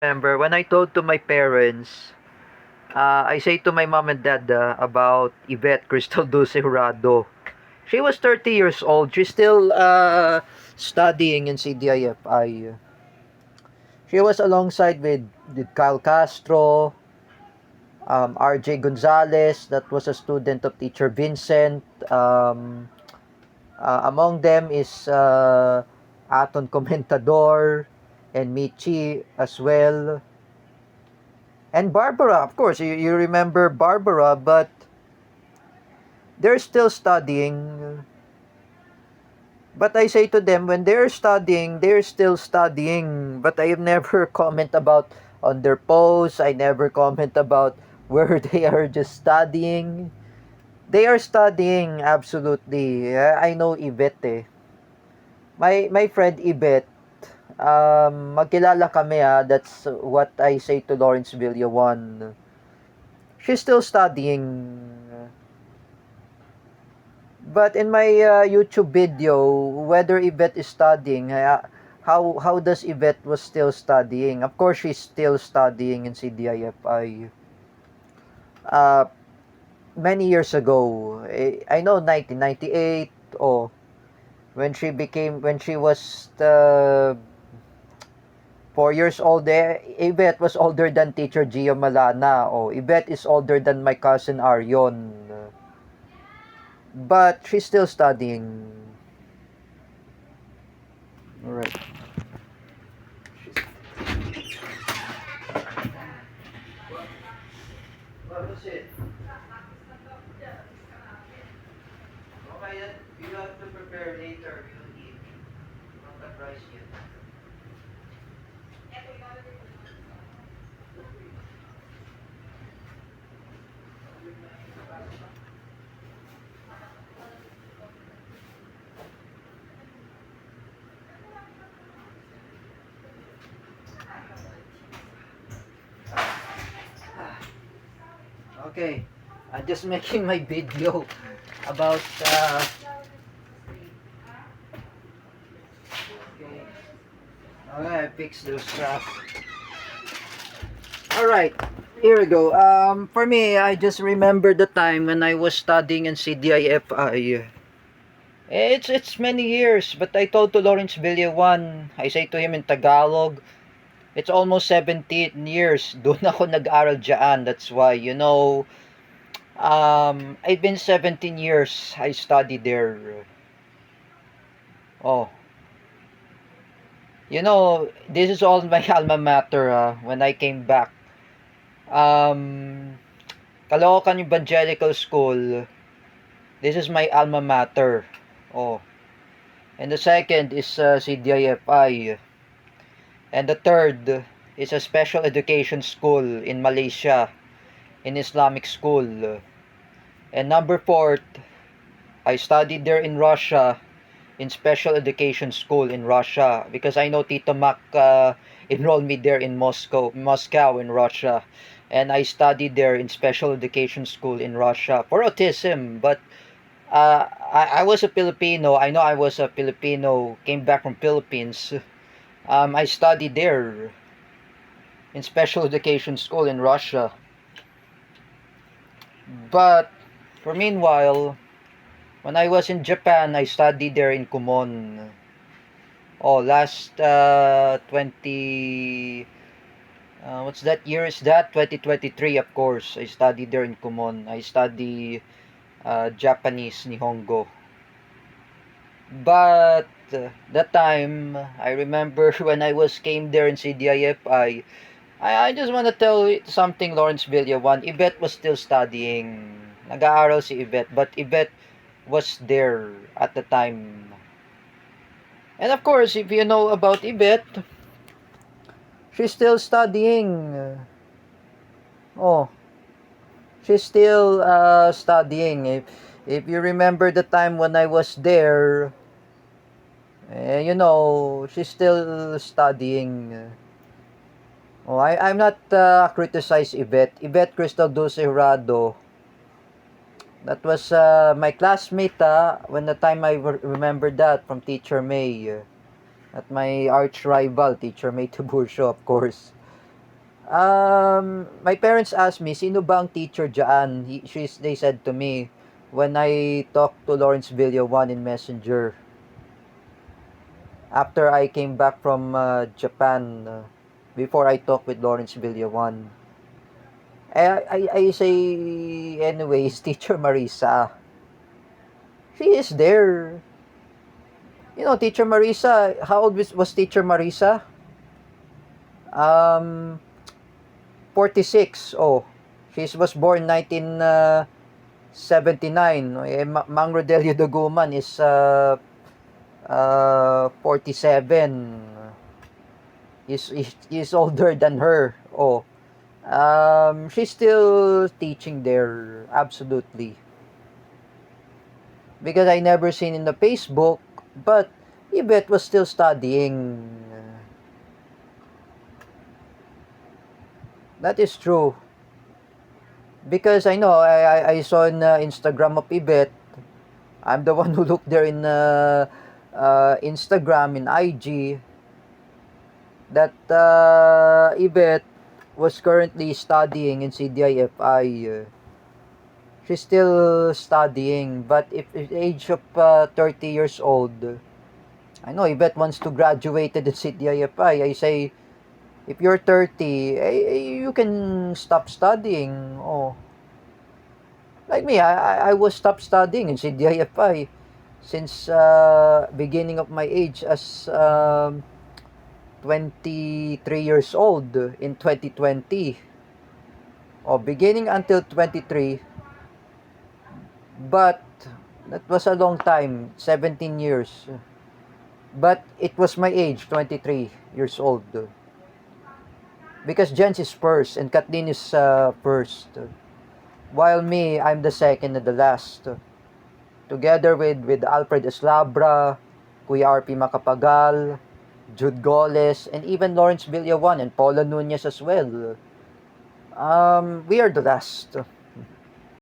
Remember when I told to my parents, I say to my mom and dad about Yvette Crystal Dulce Jurado. She was 30 years old. She's still studying in CDIFI. She was alongside with Kyle Castro, RJ Gonzalez, that was a student of teacher Vincent. Among them is Aton Comentador and Michi as well. And Barbara, of course, you remember Barbara, but they're still studying. But I say to them, when they're studying, they're still studying. But I never comment about on their posts. I never comment about where they are just studying. They are studying, absolutely. I know Yvette eh. My friend Yvette, magkilala kami That's what I say to Lawrence Villawan. She's still studying. But in my YouTube video, whether Yvette is studying, how does Yvette was still studying? Of course, she's still studying in CDIFI. Uh, Many years ago, I know 1998, oh, when she was 4 years old, Yvette was older than teacher Gio Malana. Oh, Yvette is older than my cousin Arion. But she's still studying. Alright. What was it? Okay, you have to prepare later. You don't eat. Not the rice yet. Okay, I'm just making my video about okay. Okay, I fixed those stuff. Alright, here we go. For me, I just remember the time when I was studying in CDIFI. It's many years, but I told to Lawrence Villawan, I say to him in Tagalog, it's almost 17 years. Doon ako nag-aral dyan. That's why, I've been 17 years. I studied there. Oh, this is all my alma mater when I came back. Um, Caloocan Evangelical School. This is my alma mater. Oh, and the second is CDIFI. And the third is a special education school in Malaysia, in Islamic school. And number fourth, I studied there in Russia, in special education school in Russia, because I know Tito Mac enrolled me there in Moscow in Russia. And I studied there in special education school in Russia for autism. But I was a Filipino. I know I was a Filipino, came back from Philippines. I studied there in special education school in Russia. But for meanwhile, when I was in Japan, I studied there in Kumon. Oh, last 20 what's that year is that? 2023, of course. I studied there in Kumon. I study Japanese Nihongo. But that time, I remember when I was came there in CDIFI, I just want to tell you something, Lawrence Villawan. Yvette was still studying. Nag-aaral si Yvette, but Yvette was there at the time. And of course, if you know about Yvette, she's still studying. Oh, she's still studying. If you remember the time when I was there, she's still studying. Oh, I'm not criticize Yvette. Yvette Crystal Dulce Jurado. That was my classmate when the time I remember that from Teacher May. At my arch rival, Teacher May Tiburcio, of course. My parents asked me, sino ba ang teacher dyan? They said to me, when I talked to Lawrence Villawan in Messenger, after I came back from Japan, before I talked with Lawrence Villawan, I say, anyways, Teacher Marisa. She is there. You know, Teacher Marisa, how old was Teacher Marisa? Um, 46. Oh, she was born 1979. Mang Rodelio Daguman is 47. He's older than her. Oh, she's still teaching there, absolutely. Because I never seen in the Facebook, but Yvette was still studying. That is true. Because I know, I saw in Instagram of Yvette. I'm the one who looked there in Instagram, in IG, that Yvette was currently studying in CDIFI. She's still studying, but if at the age of 30 years old, I know Yvette wants to graduate at CDIFI. I say, if you're 30, you can stop studying. Oh, like me, I was stopped studying in CDIFI since beginning of my age as 23 years old in 2020. Oh, beginning until 23, but that was a long time, 17 years. But it was my age, 23 years old. Because Jens is first and Kathleen is first. While me, I'm the second and the last. Together with Alfred Eslabra, Kuya RP Macapagal, Jude Goles, and even Lawrence Villawan and Paula Nunez as well. We are the last.